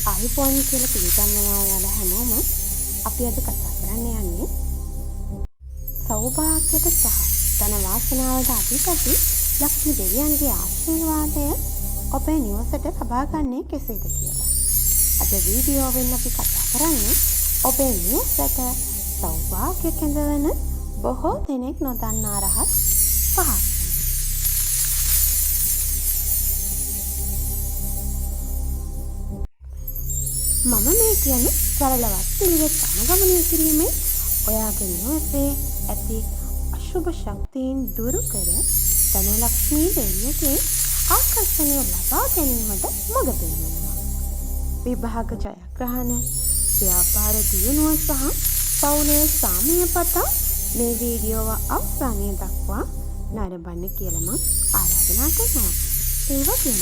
ආයිබෝන් කියලා පිළිගන්නවා ඔයාලා හැමෝම. අපි අද කතා කරන්න යන්නේ සෞභාග්‍යයට සහ ධන වාසනාවට අධිපති ලක්ෂ්මී දෙවියන්ගේ ආශිර්වාදය ඔබේ නිවසට ලබා ගන්නේ කෙසේද කියලා. අද වීඩියෝවෙන් අපි කතා කරන්නේ ඔබේ නිවසට සෞභාග්‍ය කැඳවන බොහෝ දෙනෙක් නොදන්නා රහස් 5. මම මේ කියන්නේ සරලවත් පිළිවෙත් අනුගමනය කිරීමෙන් ඔයාගේ නිවසේ ඇති අශුභ ශක්තියින් දුරු කර ධනලක්ෂ්මී දෙවියන්ගේ ආකර්ෂණය ලබා ගැනීමට මඟ පෙන්වනවා. විභාග ජයග්‍රහණ, ව්‍යාපාර දියුණුව සහ පවුලේ සාමය පතා මේ වීඩියෝව අවසානය දක්වා නරඹන්න කියලා මම ආරාධනා කරනවා. ඒ වගේම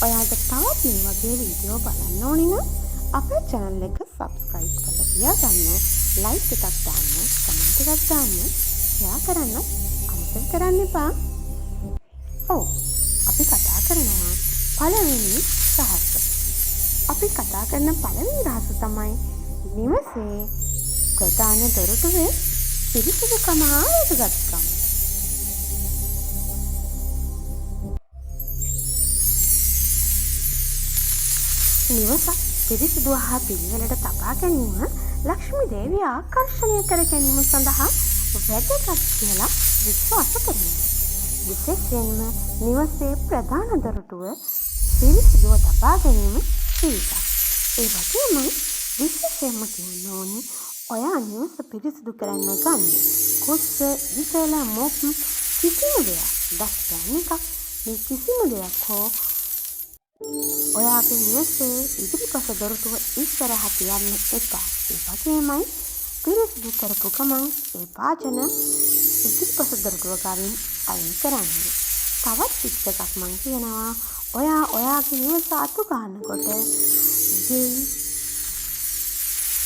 ඔයාලට තවත් මේ වගේ වීඩියෝ බලන්න ඕනේ නම් අපේ channel එක subscribe කරලා තියාගන්න, like එකක් දාන්න, comment එකක් දාන්න, share කරන්න අමතක කරන්න එපා. අපි කතා කරනවා පළවෙනි රහස. අපි කතා කරන පළවෙනි රහස තමයි නිවසේ ප්‍රධාන දොරටුවේ පිරිසිදුකම හා වැදගත්කම. නිවසක් පිරිසිදු හා පිළිවෙලට තබා ගැනීම ලක්ෂ්මී දේවිය ආකර්ෂණය කර ගැනීම සඳහා වැදගත් කියලා විශ්වාස කරනවා. විශේෂයෙන්ම නිවසේ ප්‍රධාන දොරටුව පිරිසිදුව තබා ගැනීම පිළිපදක්. ඒ වගේම විශේෂයෙන්ම කියන්න ඕනේ ඔයා නිවස පිරිසිදු කරන්න ගන්න කුස්ස, ඉතල, මොප් කිසිම දෙයක් දස්පැන් එකක් මේ කිසිම දෙයක් හෝ ඔයාගේ නිවසේ ඉදිරිපස දොරටුව ඉස්සරහ තියන්න එපා. ඒ වගේමයි පිරිසිදු කරපු ගමන් ඒ වාජන ඉදිරිපස දොරටුව ගාවින් අයින් කරන්න. තවත් ටිප්ස් එකක් මම කියනවා. ඔයාගේ නිවස අතු ගන්නකොට ගේ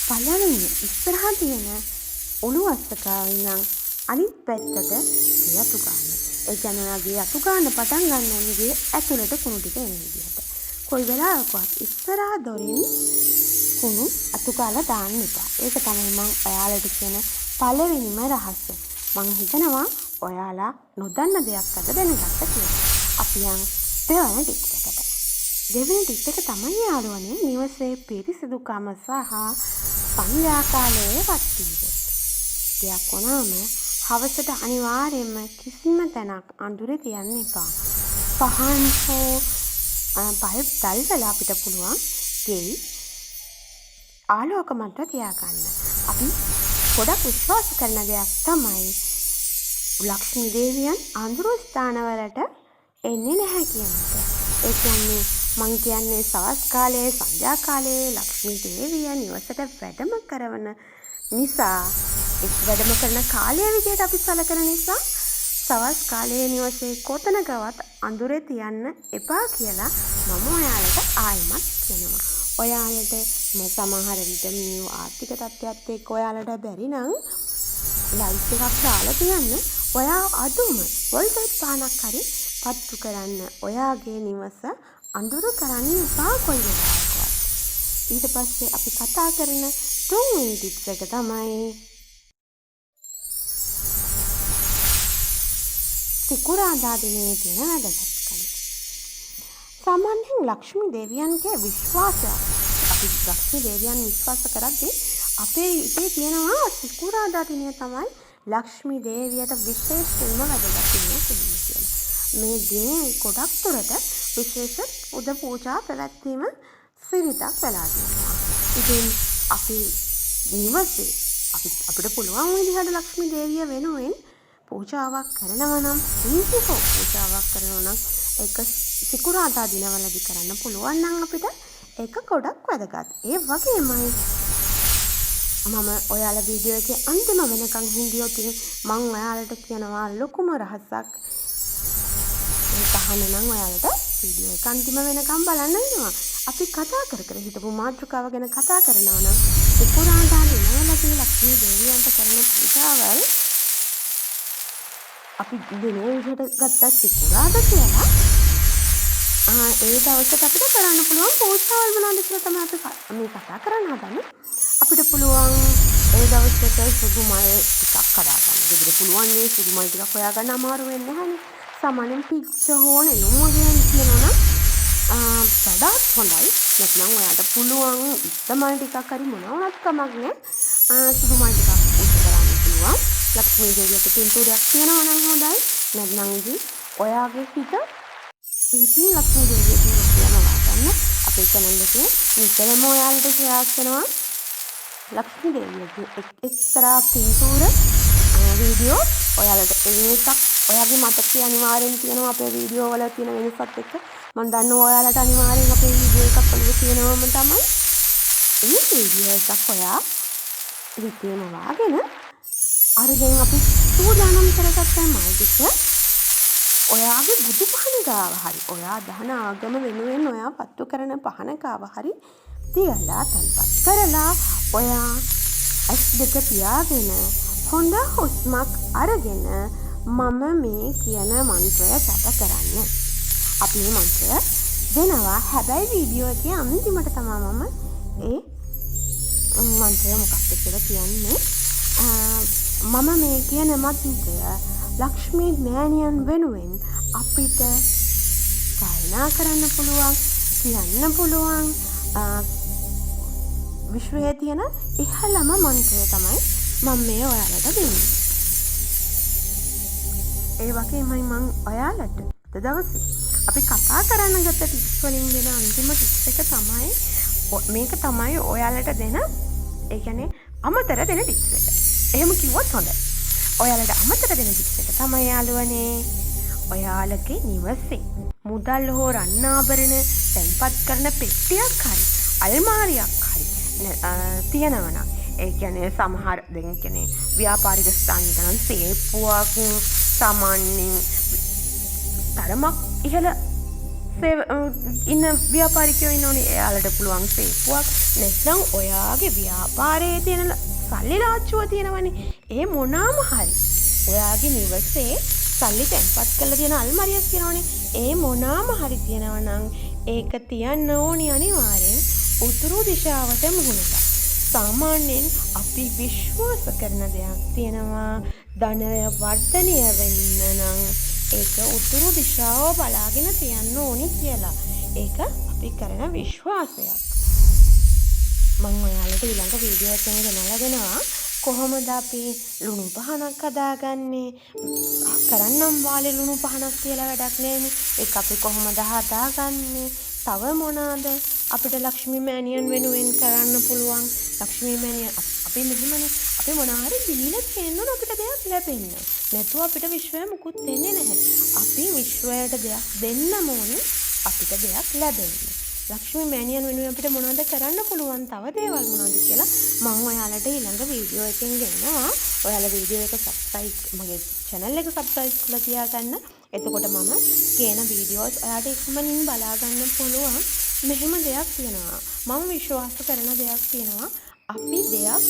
පළවෙනි ඉස්සරහ තියෙන උණුවස්සකාවින් අනිත් පැත්තට ගේ අතු ගන්න. ඒ කියන්නේ ඔයාගේ අතු ගන්න පටන් ගන්න ඕනේ ගේ ඇතුළට කුණු ටික එන විදිහට. කොයි වෙලාවකවත් ඉස්සරහ දොරින් කුණු අතු කාලා දාන්න එපා. ඒක තමයි මම ඔයාලට කියන පළවෙනිම රහස. මම හිතනවා ඔයාලා නොදන්න දෙයක් අද දැනගත්ත කියලා. අපි යන් දෙවන ටිප් එකට. දෙවෙනි ටිප් එක තමයි යාළුවනේ නිවසේ පිරිසිදුකම සහ සංධ්‍යා කාලයේ වත්වීම. දෙයක් වුණාම හවසට අනිවාර්යයෙන්ම කිසිම තැනක් අඳුරේ තියන්න එපා. පහන් හෝ බල්බ් දැල්වලා අපිට පුළුවන් ගෙයි ආලෝකමත් තියාගන්න. අපි ගොඩක් විශ්වාස කරන දෙයක් තමයි ලක්ෂ්මී දේවියන් අඳුරු ස්ථානවලට එන්නේ නැහැ කියන එක. ඒ කියන්නේ මං කියන්නේ සවස් කාලයේ සංධ්‍යා කාලයේ ලක්ෂ්මී දේවිය නිවසට වැඩම කරන නිසා වැඩම කරන කාලය විදිහට අපි සැලකන නිසා සවස් කාලයේ නිවසේ කොතනකවත් අඳුරේ තියන්න එපා කියලා මම ඔයාලට ආයෙමත් කියනවා. ඔයාලට සමහර විට මේ ආර්ථික තත්ත්වයක් එක්ක ඔයාලට බැරි නම් ලයිට් එකක් දාලා තියන්න. ඔයා අදුම වොල්ටේජ් පානක් හරි පත්තු කරන්න. ඔයාගේ නිවස අඳුර කරන්න එපා කොයි වෙලාවකවත්. ඊට පස්සේ අපි කතා කරන තුන්වෙනි ටිප්ස් එක තමයි සිකුරාදා දිනේ තියෙන වැදගත්කම. සාමාන්‍යයෙන් ලක්ෂ්මී දෙවියන්ගේ විශ්වාසය අපි ලක්ෂ්මී දෙවියන් විශ්වාස කරද්දී අපේ හිතේ තියෙනවා සිකුරාදා දිනේ තමයි ලක්ෂ්මී දේවියට විශේෂයෙන්ම වැදගත් කියලා. මේ දිනේ ගොඩක් දුරට විශේෂ පුද පූජා පැවැත්වීම සිරිතක් වෙලා තියෙනවා. ඉතින් අපි නිවසේ අපිට පුළුවන් විදිහට ලක්ෂ්මී දේවිය වෙනුවෙන් පූජාවක් කරනවා නම් පූජාවක් කරනවා නම් ඒක සිකුරාදා දිනවලදී කරන්න පුළුවන් නම් අපිට ඒක ගොඩක් වැදගත්. ඒ වගේමයි මම ඔයාලා වීඩියෝ එකේ අන්තිම වෙනකන් හිටියොත් මම ඔයාලට කියනවා ලොකුම රහසක්. ඒක අහන්න නම් ඔයාලට වීඩියෝ එක අන්තිම වෙනකන් බලන්න වෙනවා. අපි කතා කර හිටපු මාතෘකාව ගැන කතා කරනවා නම් සිකුරාදා දිනවලදී ලක්ෂ්මී දේවියන්ට කරන පූජාවල් අපි දිනේ විදිහට ගත්තා සිකුරාදා කියලා ඒ දවසට අපිට කරන්න පුළුවන් පූජාවල් මොනවද කියලා තමයි අපි මේ කතා කරන්න හදන්නේ. අපිට පුළුවන් ඒ දවසට සුදු මල් ටිකක් හදාගන්න. ගෙදර පුළුවන් මේ සුදු මල් ටිකක් හොයාගන්න අමාරු වෙන්නේ නැහැනේ. සාමාන්‍යයෙන් පිච්ච හෝ නෙළුම් වගේ තියෙනවා නම් වඩාත් හොඳයි. නැත්නම් ඔයාට පුළුවන් ඉස්සමල් ටිකක් හරි මොනවා වුණත් කමක් නෑ. සුදු මල් ටිකක් පූජා කරන්න පුළුවන්. ලක්ෂ්මී දේවියට පින්තූරයක් තියනවා නම් හොඳයි. නැත්නම් ඉතින් ඔයාගේ ඉතින් ලක්ෂ්මී දේවියගේ කියනවා ගන්න අපේ channel එකේ නිතරම ඔයාලට ෂෙයා කරනවා ලක්ෂ්මී දේවියගේ එක්තරා පින්තූර වීඩියෝ ඔයාලට එකක් ඔයාගේ මතකයේ අනිවාර්යෙන් තියෙනවා අපේ වීඩියෝ වල තියෙන වෙනසත් එක්ක මම දන්නවා ඔයාලට අනිවාර්යෙන් අපේ වීඩියෝ එකක් ඔළුවේ තියෙනවම තමයි මේ වීඩියෝ එකක් ඔයා හිතේම වාගෙන අර දැන් අපි සූදානම් කරගත්ත මල් ටික ඔයාගේ බුදු පහන ගාව හරි ඔයා දහන ආගම වෙනුවෙන් ඔයා පත්තු කරන පහන ගාව හරි තියලා තැන්පත් කරලා ඔයා ඇස් දෙක පියාගෙන හොඳ හුස්මක් අරගෙන මම මේ කියන මන්ත්‍රය ජප කරන්න. අපි මේ මන්ත්‍රය දෙනවා. හැබැයි වීඩියෝ එකේ අන්තිමට තමයි මම ඒ මන්ත්‍රය මොකක්ද කියලා කියන්නේ. මම මේ කියන මන්ත්‍රය ලක්ෂ්මී මෑණියන් වෙනුවෙන් අපිට ගායනා කරන්න පුළුවන්, කියන්න පුළුවන්. විශ්වයේ තියෙන ඉහළම මන්ත්‍රය තමයි මම මේ ඔයාලට දෙන්නේ. ඒ වගේමයි මම ඔයාලට දවසේ අපි කතා කරන්න ගත්ත ටිප්ස් වලින් දෙන අන්තිම ටිප්ස් එක තමයි මේක තමයි ඔයාලට දෙන ඒ කියන්නේ අමතර දෙන ටිප්ස් එක. එහෙම කිව්වොත් හොඳයි. ඔයාලට අමතර දෙන ටිප්ස් එක තමයි යාළුවනේ ඔයාලගේ නිවසේ මුදල් හෝ රන් ආභරණ තැන්පත් කරන පෙට්ටියක් හරි අල්මාරියක් හරි තියෙනවා නම් ඒ කියන්නේ සමහර දැන් කියන්නේ ව්‍යාපාරික ස්ථාන ගන්න සේප්පුවක් සාමාන්‍යයෙන් තරමක් ඉහළ ඉන්න ව්‍යාපාරිකයෝ ඉන්නෝනේ එයාලට පුළුවන් සේප්පුවක් නැත්නම් ඔයාගේ ව්‍යාපාරයේ තියෙන සල්ලි ලාච්චුව තියෙනවනේ ඒ මොනාම හරි ඔයාගේ නිවසේ සල්ලි තැන්පත් කරලා තියෙන අල්මාරියක් තියෙනවනේ ඒ මොනාම හරි තියෙනවා නම් ඒක තියන්න ඕනි අනිවාර්යෙන් උතුරු දිශාවට මුහුණලා. සාමාන්‍යයෙන් අපි විශ්වාස කරන දෙයක් තියෙනවා ධනය වර්ධනය වෙන්න නම් ඒක උතුරු දිශාව බලාගෙන තියන්න ඕනි කියලා. ඒක අපි කරන විශ්වාසයක්. මම ඔයාලට ඊළඟ වීඩියෝ එකකින් ගෙනලා දෙනවා කොහොමද අපි ලුණු පහනක් හදාගන්නේ. කරන්නම් වාලේ ලුණු පහනක් කියලා වැඩක් නෑනේ. ඒක අපි කොහොමද හදාගන්නේ. තව මොනවාද අපිට ලක්ෂ්මී මෑණියන් වෙනුවෙන් කරන්න පුළුවන්. ලක්ෂ්මී මෑණියන් අපි මෙහෙමනේ අපි මොනවා හරි දීලා තියෙනවා අපිට දෙයක් ලැබෙන්න. නැතුව අපිට විශ්වය මුකුත් දෙන්නේ නැහැ. අපි විශ්වයට දෙයක් දෙන්නම ඕනේ අපිට දෙයක් ලැබෙන්න. ලක්ෂ්මී මෑණියන් වෙනුවෙන් අපිට මොනවද කරන්න පුළුවන් තව දේවල් මොනවද කියලා මම ඔයාලට ඊළඟ වීඩියෝ එකෙන් ගෙනවා. ඔයාලා වීඩියෝ එක සබ්ස්ක්‍රයිබ් මගේ channel එක සබ්ස්ක්‍රයිබ් කරලා තියාගන්න. එතකොට මම කියන වීඩියෝස් ඔයාලට ඉක්මනින් බලා ගන්න පුළුවන්. මෙහෙම දෙයක් තියෙනවා. මම විශ්වාස කරන දෙයක් තියෙනවා. අපි දෙයක්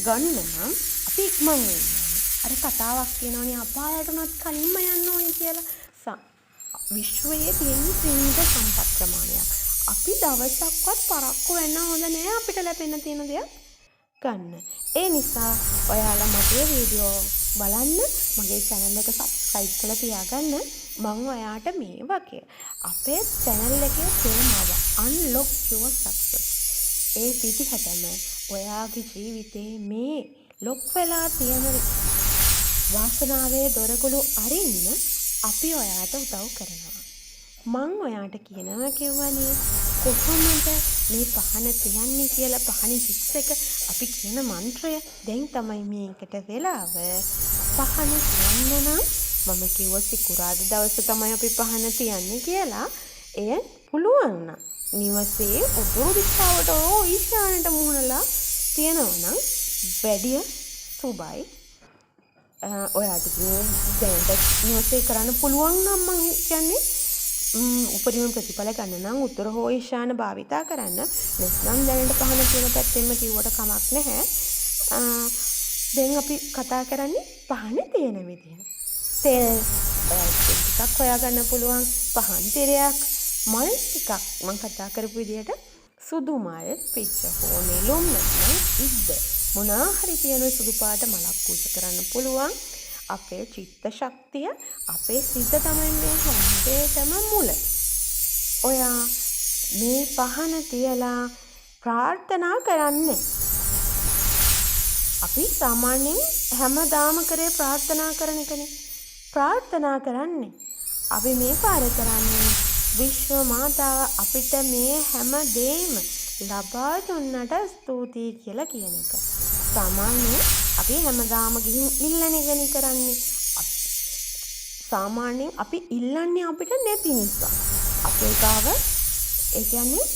ගන්න නම් අපි ඉක්මන් වෙන්න ඕනේ. අර කතාවක් කියනවනේ අපායටවත් කලින්ම යන්න ඕනේ කියලා. විශ්වයේ තියෙන සීමිත සම්පත් ප්‍රමාණයක්. අපි දවසක්වත් පරක්කු වෙන්න හොඳ නෑ අපිට ලැබෙන්න තියෙන දෙයක් ගන්න. ඒ නිසා ඔයාලා මගේ වීඩියෝ බලන්න මගේ channel එක subscribe කරලා තියාගන්න. මම ඔයාට මේ වගේ අපේ channel එකේ තේමාව unlock your success. ඒ විදිහටම ඔයාගේ ජීවිතේ මේ ලොක් වෙලා තියෙන වාසනාවේ දොරගුළු අරින්න අපි ඔයාට උදව් කරනවා. මං ඔයාට කියනවා කිව්වනේ කොහොමද මේ පහන තියන්නේ කියලා පහනේ ටික්ස් එක අපි කියන මන්ත්‍රය දැන් තමයි මේකට වෙලාව. පහන තියන්න නම් මම කිව්වා සිකුරාදා දවසේ තමයි අපි පහන තියන්නේ කියලා. එය පුළුවන් නම් නිවසේ උතුරු දිශාවට හෝ ඊශානයට මුහුණලා තියනවා නම් වැඩි සුබයි. ඔයාට දැනට නිවසේ කරන්න පුළුවන් නම් මම කියන්නේ උපරිම ප්‍රතිඵල ගන්න නම් උත්තර හෝ ඊශාන භාවිතා කරන්න. නැත්නම් දැනට පහන තියෙන පැත්තෙන්ම කිව්වට කමක් නැහැ. දැන් අපි කතා කරන්නේ පහනේ තියෙන විදිහ. තෙල් ඔයාලට ටිකක් හොයාගන්න පුළුවන් පහන් තිරයක් මල් ටිකක් මම කතා කරපු විදිහට සුදු මල් පිච්ච හෝ නෙළුම් නැත්නම් ඉද්ද මොනවා හරි තියෙන සුදු පාට මලක් පූජා කරන්න පුළුවන්. අපේ චිත්ත ශක්තිය අපේ සිත තමයි මේ හැමදේටම මුල. ඔයා මේ පහන තියලා ප්‍රාර්ථනා කරන්න. අපි සාමාන්‍යයෙන් හැමදාම කරේ ප්‍රාර්ථනා කරන එකනේ. ප්‍රාර්ථනා කරන්නේ. අපි මේ පාර කරන්නේ විශ්ව මාතාව අපිට මේ හැම දෙයක්ම ලබා දුන්නට ස්තුතියි කියලා කියන එක. සාමාන්‍යයෙන් අපි හැමදාම ගිහින් ඉල්ලන එකනේ කරන්නේ. සාමාන්‍යයෙන් අපි ඉල්ලන්නේ අපිට නැති නිසා. අපේ ගාව ඒ කියන්නේ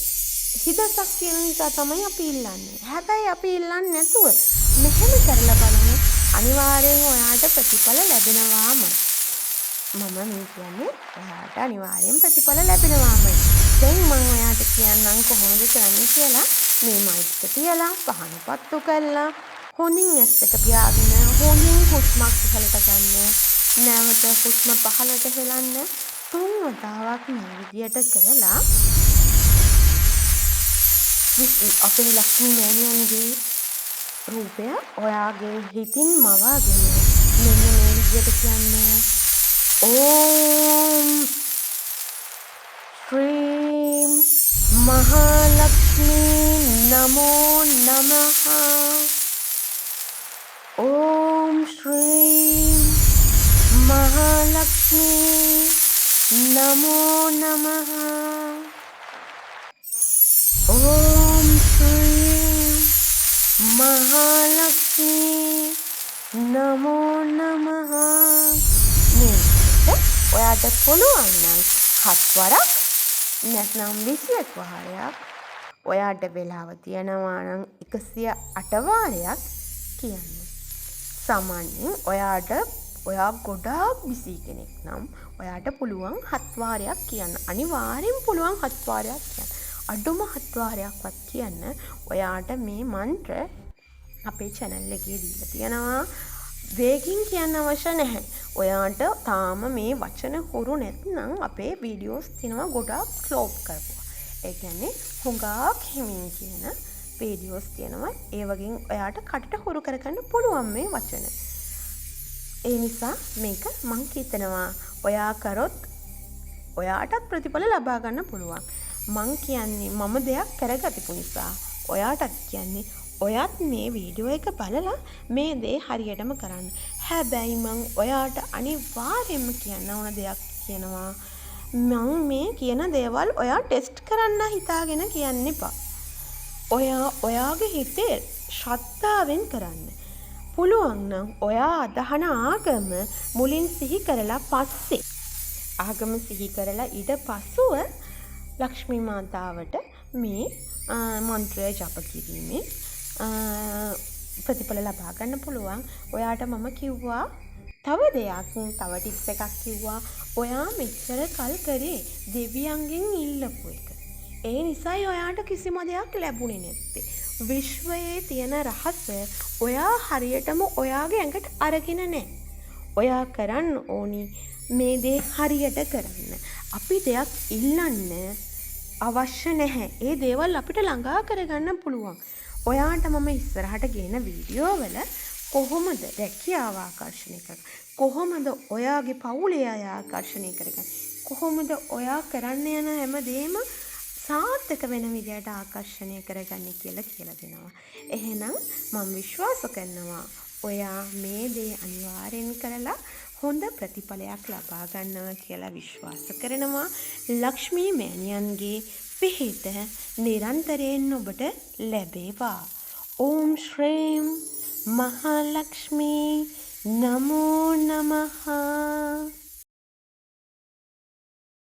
හිතක් තියෙන නිසා තමයි අපි ඉල්ලන්නේ. හැබැයි අපි ඉල්ලන්නේ නැතුව මෙහෙම කරලා බලන්න අනිවාර්යෙන් ඔයාට ප්‍රතිඵල ලැබෙනවාම. මම මේ කියන්නේ ඔයාට අනිවාර්යෙන් ප්‍රතිඵල ලැබෙනවාමයි. දැන් මම ඔයාට කියන්නම් කොහොමද කරන්නේ කියලා. මේ මයික් එක තියලා පහන පත්තු කරලා හොඳින් ඇස් එක පියාගෙන හොඳින් හුස්මක් ඉහළට ගන්න. නැවත හුස්ම පහළට හෙලන්න. 3 වතාවක් මේ විදියට කරලා අපේ ලක්ෂ්මී මෑණියන්ගේ රූපය ඔයාගේ හිතින් මවාගෙන මෙන්න මේ විදියට කියන්නේ ඕම් ශ්‍රී මහලක්ෂ්මී නමෝ නමः ඕම් ශ්‍රී මහලක්ෂ්මී නමෝ නමः ඕම් ශ්‍රී මහලක්ෂ්මී නමෝ නමः. ඔයාට පුළුවන් නම් 7 වරක් නැත්නම් 21 වාරයක් ඔයාට වෙලාව තියනවා නම් 108 වාරයක් කියන්න. සාමාන්‍යයෙන් ඔයා ගොඩාක් බිසි කෙනෙක් නම් ඔයාට පුළුවන් 7 වාරයක් කියන්න. අනිවාර්යෙන් පුළුවන් 7 වාරයක් කියන්න. අඩුම 7 වාරයක්වත් කියන්න. ඔයාට මේ මන්ත්‍ර අපේ channel එකේ දීලා තියෙනවා. වේගින් කියන්න අවශ්‍ය නැහැ. ඔයාට තාම මේ වචන හුරු නැත්නම් අපේ වීඩියෝස් තියෙනවා ගොඩාක් ස්ලෝප් කරපුවා. ඒ කියන්නේ හුඟක් හිමින් කියන වීඩියෝස් තියෙනවා. ඒ වගේ ඔයාට කටට හුරු කරගන්න පුළුවන් මේ වචන. ඒ නිසා මේක මං හිතනවා ඔයා කරොත් ඔයාටත් ප්‍රතිඵල ලබා ගන්න පුළුවන්. මං කියන්නේ මම දෙයක් කරගතිපු නිසා ඔයාටත් කියන්නේ ඔයත් මේ වීඩියෝ එක බලලා මේ දේ හරියටම කරන්න. හැබැයි මං ඔයාට අනිවාර්යයෙන්ම කියන්න ඕන දෙයක් කියනවා. මං මේ කියන දේවල් ඔයා ටෙස්ට් කරන්න හිතාගෙන කියන්න එපා. ඔයාගේ හිතේ ශ්‍රද්ධාවෙන් කරන්න. පුළුවන් නම් ඔයා අදහන ආගම මුලින් සිහි කරලා පස්සේ ආගම සිහි කරලා ඊට පස්සුව ලක්ෂ්මී මාතාවට මේ මන්ත්‍රය ජප කිරීමෙන් ප්‍රතිඵල ලබා ගන්න පුළුවන්. ඔයාට මම කිව්වා තව ටිප්ස් එකක් කිව්වා. ඔයා මෙච්චර කල් කරේ දෙවියන්ගෙන් ඉල්ලපු එක. ඒ නිසායි ඔයාට කිසිම දෙයක් ලැබුණේ නැත්තේ. විශ්වයේ තියෙන රහස ඔයා හරියටම ඔයාගේ ඇඟට අරගෙන නැහැ. ඔයා කරන්න ඕනි මේ දේ හරියට කරන්න. අපි දෙයක් ඉල්ලන්න අවශ්‍ය නැහැ. ඒ දේවල් අපිට ළඟා කරගන්න පුළුවන්. ඔයාට මම ඉස්සරහට ගේන වීඩියෝ වල කොහොමද රැකියාව ආකර්ෂණය කරගන්නේ? කොහොමද ඔයාගේ පවුලේ අය ආකර්ෂණය කරගන්නේ? කොහොමද ඔයා කරන්න යන හැමදේම සාර්ථක වෙන විදියට ආකර්ෂණය කරගන්නේ කියලා දෙනවා. එහෙනම් මම විශ්වාස කරනවා ඔයා මේ දේ අනිවාර්යෙන් කරලා හොඳ ප්‍රතිඵලයක් ලබා ගන්නවා කියලා විශ්වාස කරනවා. ලක්ෂ්මී මෑණියන්ගේ පිහිට නිරන්තරයෙන් ඔබට ලැබේවා. ඕම් ශ්‍රී මහලක්ෂ්මී නමෝ නමः.